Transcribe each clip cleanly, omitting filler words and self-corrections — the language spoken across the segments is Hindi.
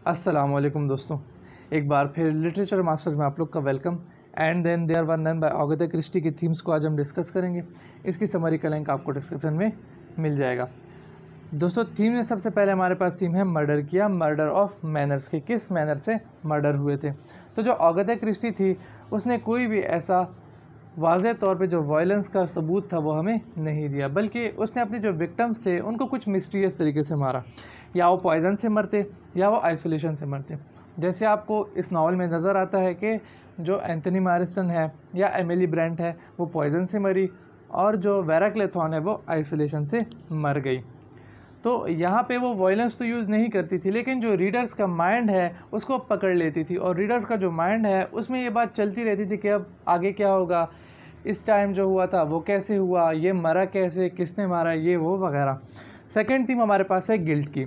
अस्सलामुअलैकुम दोस्तों, एक बार फिर लिटरेचर मास्टर में आप लोग का welcome. And then there were none by Agatha Christie की थीम्स को आज हम डिस्कस करेंगे। इसकी समरी का लिंक आपको डिस्क्रिप्शन में मिल जाएगा। दोस्तों, थीम में सबसे पहले हमारे पास थीम है मर्डर किया, मर्डर ऑफ मैनर्स के, किस मैनर से मर्डर हुए थे। तो जो अगाथा क्रिस्टी थी उसने कोई भी ऐसा वाज़ेह तौर पे जो वायलेंस का सबूत था वो हमें नहीं दिया, बल्कि उसने अपने जो विक्टिम्स थे उनको कुछ मिस्टीरियस तरीके से मारा। या वो पॉइज़न से मरते या वो आइसोलेशन से मरते। जैसे आपको इस नावल में नज़र आता है कि जो एंथनी मैरिस्टन है या एमिली ब्रेंट है वो पॉइज़न से मरी और जो वेरा क्लेथॉन है वो आइसोलेशन से मर गई। तो यहाँ पे वो वायलेंस तो यूज़ नहीं करती थी, लेकिन जो रीडर्स का माइंड है उसको पकड़ लेती थी। और रीडर्स का जो माइंड है उसमें ये बात चलती रहती थी कि अब आगे क्या होगा, इस टाइम जो हुआ था वो कैसे हुआ, ये मरा कैसे, किसने मारा, ये वो वगैरह। सेकंड थीम हमारे पास है गिल्ट की।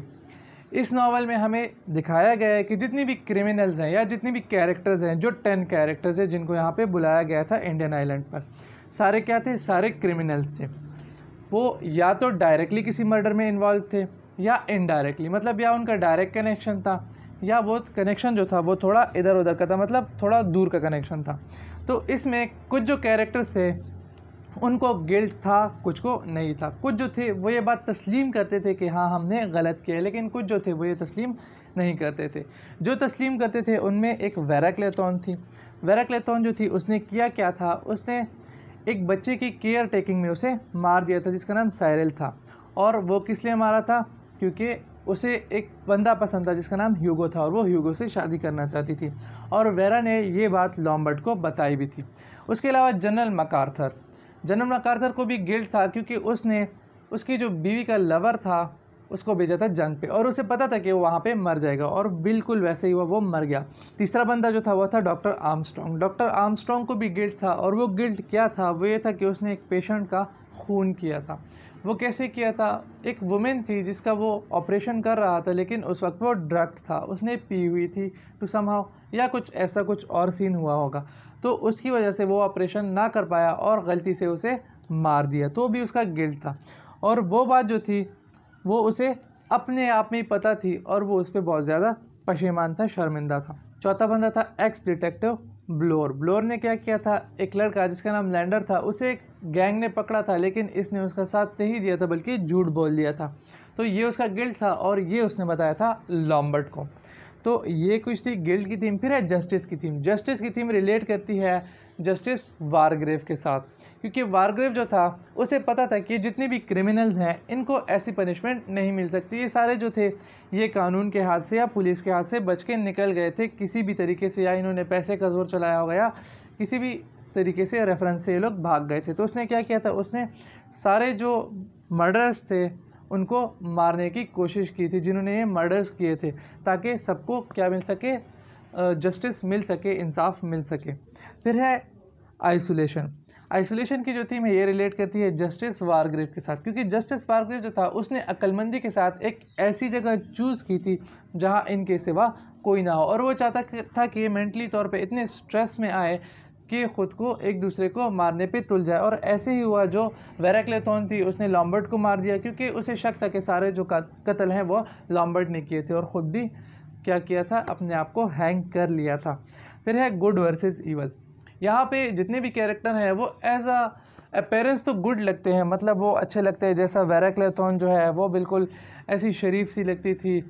इस नावल में हमें दिखाया गया है कि जितनी भी क्रिमिनल्स हैं या जितनी भी कैरेक्टर्स हैं, जो 10 कैरेक्टर्स हैं जिनको यहाँ पे बुलाया गया था इंडियन आइलैंड पर, सारे क्या थे, सारे क्रिमिनल्स थे। वो या तो डायरेक्टली किसी मर्डर में इन्वॉल्व थे या इनडायरेक्टली, मतलब या उनका डायरेक्ट कनेक्शन था या वो कनेक्शन जो था वो थोड़ा इधर उधर का था, मतलब थोड़ा दूर का कनेक्शन था। तो इसमें कुछ जो कैरेक्टर्स थे उनको गिल्ट था, कुछ को नहीं था। कुछ जो थे वो ये बात तस्लीम करते थे कि हाँ हमने गलत किया है, लेकिन कुछ जो थे वो ये तस्लीम नहीं करते थे। जो तस्लीम करते थे उनमें एक वेरा क्लेथॉन थी। वेरा क्लेथॉन जो थी उसने किया क्या था, उसने एक बच्चे की केयर टेकिंग में उसे मार दिया था जिसका नाम साइरल था। और वो किस लिए मारा था, क्योंकि उसे एक बंदा पसंद था जिसका नाम ह्यूगो था और वो ह्यूगो से शादी करना चाहती थी। और वेरा ने ये बात लॉम्बर्ट को बताई भी थी। उसके अलावा जनरल मैकार्थर को भी गिल्ट था, क्योंकि उसने उसकी जो बीवी का लवर था उसको भेजा था जंग पे और उसे पता था कि वो वहाँ पे मर जाएगा, और बिल्कुल वैसे ही वो मर गया। तीसरा बंदा जो था वो था डॉक्टर आर्मस्ट्रॉन्ग। डॉक्टर आर्मस्ट्रॉन्ग को भी गिल्ट था, और वो गिल्ट क्या था, वो ये था कि उसने एक पेशेंट का खून किया था। वो कैसे किया था, एक वुमेन थी जिसका वो ऑपरेशन कर रहा था, लेकिन उस वक्त वो ड्रग्ड था, उसने पी हुई थी टू समहाउ, या कुछ ऐसा कुछ और सीन हुआ होगा, तो उसकी वजह से वो ऑपरेशन ना कर पाया और गलती से उसे मार दिया। तो भी उसका गिल्ट था, और वो बात जो थी वो उसे अपने आप में ही पता थी और वो उस पर बहुत ज़्यादा पशेमान था, शर्मिंदा था। चौथा बंदा था एक्स डिटेक्टिव ब्लोर। ब्लोर ने क्या किया था, एक लड़का जिसका नाम लैंडर था उसे एक गैंग ने पकड़ा था, लेकिन इसने उसका साथ नहीं दिया था बल्कि झूठ बोल दिया था। तो ये उसका गिल्ट था और ये उसने बताया था लॉम्बर्ट को। तो ये कुछ थी गिल्ट की थीम। फिर है जस्टिस की थीम। जस्टिस की थीम रिलेट करती है जस्टिस वारग्रेव के साथ, क्योंकि वारग्रेव जो था उसे पता था कि जितने भी क्रिमिनल्स हैं इनको ऐसी पनिशमेंट नहीं मिल सकती। ये सारे जो थे ये कानून के हाथ से या पुलिस के हाथ से बच के निकल गए थे किसी भी तरीके से, या इन्होंने पैसे का जोर चलाया होगा या किसी भी तरीके से रेफरेंस से ये लोग भाग गए थे। तो उसने क्या किया था, उसने सारे जो मर्डर्स थे उनको मारने की कोशिश की थी जिन्होंने ये मर्डर्स किए थे, ताकि सबको क्या मिल सके, जस्टिस मिल सके, इंसाफ मिल सके। फिर है आइसोलेशन। आइसोलेशन की जो थीम है ये रिलेट करती है जस्टिस वारग्रेव के साथ, क्योंकि जस्टिस वारग्रेव जो था उसने अक्लमंदी के साथ एक ऐसी जगह चूज़ की थी जहां इनके सिवा कोई ना हो, और वो चाहता था कि ये मेंटली तौर पे इतने स्ट्रेस में आए कि ख़ुद को एक दूसरे को मारने पे तुल जाए। और ऐसे ही हुआ, जो वेरा क्लेथॉन थी उसने लॉम्बर्ट को मार दिया, क्योंकि उसे शक था कि सारे जो कत्ल हैं वो लॉम्बर्ट ने किए थे, और ख़ुद भी क्या किया था, अपने आप को हैंग कर लिया था। फिर है गुड वर्सेस ईवल। यहाँ पे जितने भी कैरेक्टर हैं वो एज अपेरेंस तो गुड लगते हैं, मतलब वो अच्छे लगते हैं। जैसा वेरा क्लेथॉन जो है वो बिल्कुल ऐसी शरीफ सी लगती थी,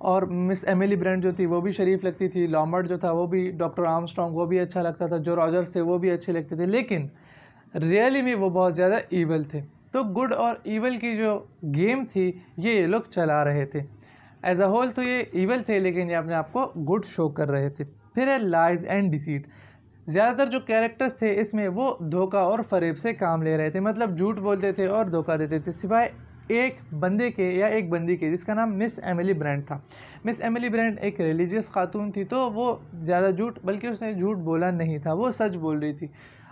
और मिस एमिली ब्रेंट जो थी वो भी शरीफ लगती थी। लॉम्बर्ट जो था वो भी, डॉक्टर आर्मस्ट्रॉन्ग वो भी अच्छा लगता था, जो रॉजर्स थे वो भी अच्छे लगते थे, लेकिन रियली में वो बहुत ज़्यादा ईवल थे। तो गुड और ईवल की जो गेम थी ये लोग चला रहे थे। एज अ होल तो ये ईवल थे, लेकिन ये अपने आप को गुड शो कर रहे थे। फिर है लाइज एंड डिसीट। ज़्यादातर जो कैरेक्टर्स थे इसमें वो धोखा और फरेब से काम ले रहे थे, मतलब झूठ बोलते थे और धोखा देते थे, सिवाय एक बंदे के या एक बंदी के जिसका नाम मिस एमिली ब्रेंट था। मिस एमिली ब्रेंट एक रिलीजियस खातून थी, तो वो ज़्यादा झूठ, बल्कि उसने झूठ बोला नहीं था, वो सच बोल रही थी।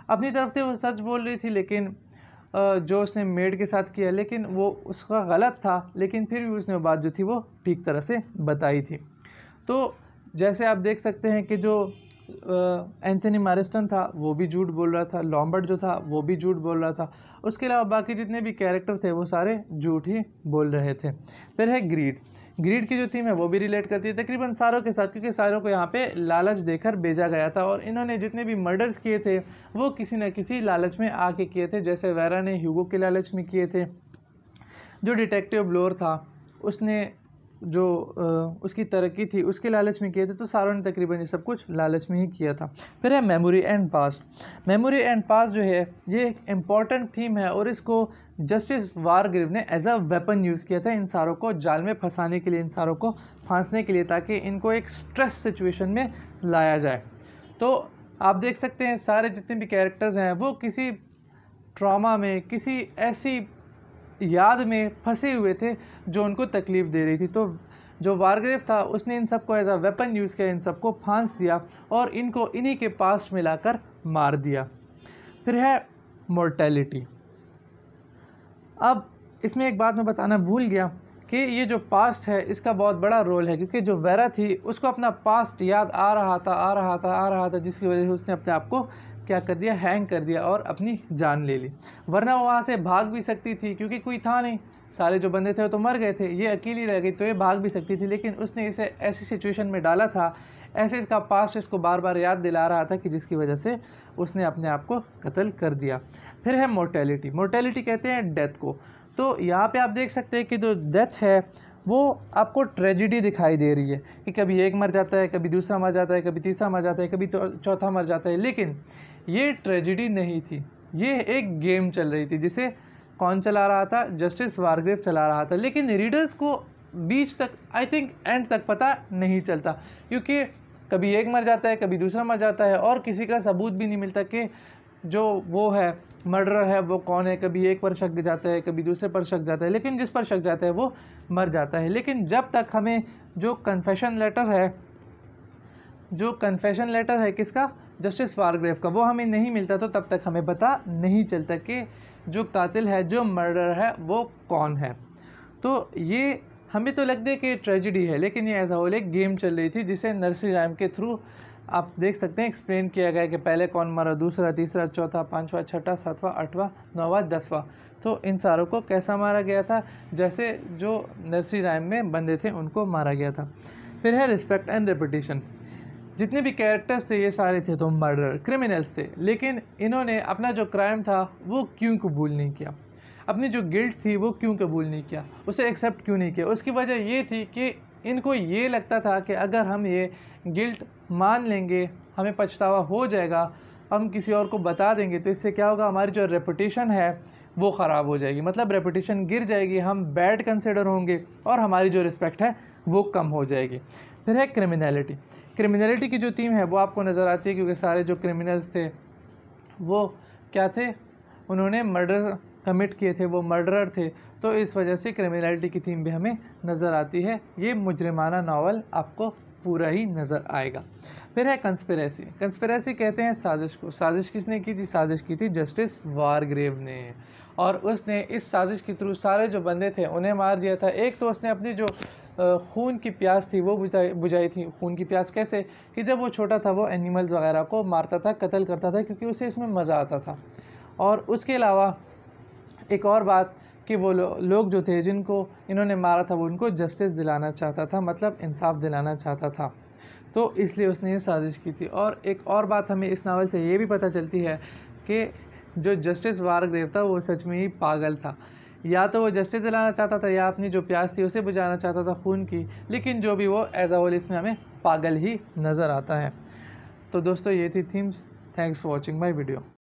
अपनी तरफ से वो सच बोल रही थी, लेकिन जो उसने मेड के साथ किया लेकिन वो उसका गलत था, लेकिन फिर भी उसने वो बात जो थी वो ठीक तरह से बताई थी। तो जैसे आप देख सकते हैं कि जो एंथनी मैरिस्टन था वो भी झूठ बोल रहा था, लॉम्बर्ट जो था वो भी झूठ बोल रहा था, उसके अलावा बाकी जितने भी कैरेक्टर थे वो सारे झूठ ही बोल रहे थे। फिर है ग्रीड। ग्रीड की जो थीम है वो भी रिलेट करती है तकरीबन सारों के साथ, क्योंकि सारों को यहाँ पे लालच देकर भेजा गया था और इन्होंने जितने भी मर्डर्स किए थे वो किसी न किसी लालच में आके किए थे। जैसे वेरा ने ह्यूगो के लालच में किए थे, जो डिटेक्टिव ब्लोर था उसने जो उसकी तरक्की थी उसके लालच में किए थे। तो सारों ने तकरीबन ये सब कुछ लालच में ही किया था। फिर है memory and past. Memory and past जो है ये एक इम्पॉर्टेंट थीम है और इसको जस्टिस वारग्रीव ने एज अ वेपन यूज़ किया था इन सारों को जाल में फंसाने के लिए, इन सारों को फांसने के लिए, ताकि इनको एक स्ट्रेस सिचुएशन में लाया जाए। तो आप देख सकते हैं सारे जितने भी कैरेक्टर्स हैं वो किसी ट्रॉमा में, किसी ऐसी याद में फंसे हुए थे जो उनको तकलीफ़ दे रही थी। तो जो वारग्रेव था उसने इन सबको एज अ वेपन यूज़ किया, इन सबको फांस दिया और इनको इन्हीं के पास्ट में लाकर मार दिया। फिर है मोर्टेलिटी। अब इसमें एक बात मैं बताना भूल गया कि ये जो पास्ट है इसका बहुत बड़ा रोल है, क्योंकि जो वेरा थी उसको अपना पास्ट याद आ रहा था जिसकी वजह से उसने अपने आप को क्या कर दिया, हैंग कर दिया और अपनी जान ले ली। वरना वो वहाँ से भाग भी सकती थी क्योंकि कोई था नहीं, सारे जो बंदे थे वो तो मर गए थे, ये अकेली रह गई तो ये भाग भी सकती थी। लेकिन उसने इसे ऐसी सिचुएशन में डाला था, ऐसे इसका पास्ट इसको बार बार याद दिला रहा था कि जिसकी वजह से उसने अपने आप को कत्ल कर दिया। फिर है मोर्टेलिटी। मोर्टेलिटी कहते हैं डेथ को। तो यहाँ पे आप देख सकते हैं कि जो डेथ है वो आपको ट्रेजिडी दिखाई दे रही है कि कभी एक मर जाता है, कभी दूसरा मर जाता है, कभी तीसरा मर जाता है, कभी चौथा मर जाता है। लेकिन ये ट्रेजिडी नहीं थी, ये एक गेम चल रही थी जिसे कौन चला रहा था, जस्टिस वारग्रेव चला रहा था। लेकिन रीडर्स को बीच तक, आई थिंक एंड तक पता नहीं चलता, क्योंकि कभी एक मर जाता है, कभी दूसरा मर जाता है और किसी का सबूत भी नहीं मिलता कि जो वो है मर्डरर है वो कौन है। कभी एक पर शक जाता है, कभी दूसरे पर शक जाता है, लेकिन जिस पर शक जाता है वो मर जाता है। लेकिन जब तक हमें जो कन्फेशन लेटर है किसका, जस्टिस वारग्रेव का, वो हमें नहीं मिलता तो तब तक हमें पता नहीं चलता कि जो कातिल है, जो मर्डरर है वो कौन है। तो ये हमें तो लगता है कि ट्रेजिडी है, लेकिन ये एज अ होल एक गेम चल रही थी जिसे नर्सरी राइम के थ्रू आप देख सकते हैं एक्सप्लेन किया गया कि पहले कौन मरा, दूसरा, तीसरा, चौथा, पांचवा, छठा, सातवां, आठवां, नौवां, 10वां। तो इन सारों को कैसा मारा गया था, जैसे जो नर्सरी राइम में बंदे थे उनको मारा गया था। फिर है रिस्पेक्ट एंड रेपुटेशन। जितने भी कैरेक्टर्स थे ये सारे थे तो मर्डर, क्रिमिनल्स थे, लेकिन इन्होंने अपना जो क्राइम था वो क्यों कबूल नहीं किया, अपनी जो गिल्ट थी वो क्यों कबूल नहीं किया, उसे एक्सेप्ट क्यों नहीं किया। उसकी वजह ये थी कि इनको ये लगता था कि अगर हम ये गिल्ट मान लेंगे, हमें पछतावा हो जाएगा, हम किसी और को बता देंगे तो इससे क्या होगा, हमारी जो रेपुटेशन है वो ख़राब हो जाएगी, मतलब रेपुटेशन गिर जाएगी, हम बैड कंसिडर होंगे और हमारी जो रिस्पेक्ट है वो कम हो जाएगी। फिर है क्रिमिनलिटी। क्रिमिनलिटी की जो थीम है वो आपको नज़र आती है, क्योंकि सारे जो क्रिमिनल्स थे वो क्या थे, उन्होंने मर्डर कमिट किए थे, वो मर्डरर थे। तो इस वजह से क्रिमिनलिटी की थीम भी हमें नज़र आती है। ये मुजरिमाना नावल आपको पूरा ही नज़र आएगा। फिर है कंस्पिरेसी। कंस्पिरेसी कहते हैं साजिश को। साजिश किसने की थी, साजिश की थी जस्टिस वारग्रेव ने, और उसने इस साजिश के थ्रू सारे जो बंदे थे उन्हें मार दिया था। एक तो उसने अपनी जो खून की प्यास थी वो बुझाई थी। खून की प्यास कैसे, कि जब वो छोटा था वो एनिमल्स वगैरह को मारता था, कत्ल करता था, क्योंकि उसे इसमें मज़ा आता था। और उसके अलावा एक और बात कि वो लोग जो थे जिनको इन्होंने मारा था वो उनको जस्टिस दिलाना चाहता था, मतलब इंसाफ दिलाना चाहता था, तो इसलिए उसने ये साजिश की थी। और एक और बात हमें इस नावल से ये भी पता चलती है कि जो जस्टिस वारग्रेव था वो सच में ही पागल था। या तो वो जस्टिस दिलाना चाहता था या अपनी जो प्यास थी उसे बुझाना चाहता था खून की, लेकिन जो भी वो एज अ होल इसमें हमें पागल ही नज़र आता है। तो दोस्तों ये थी themes. Thanks for watching my video.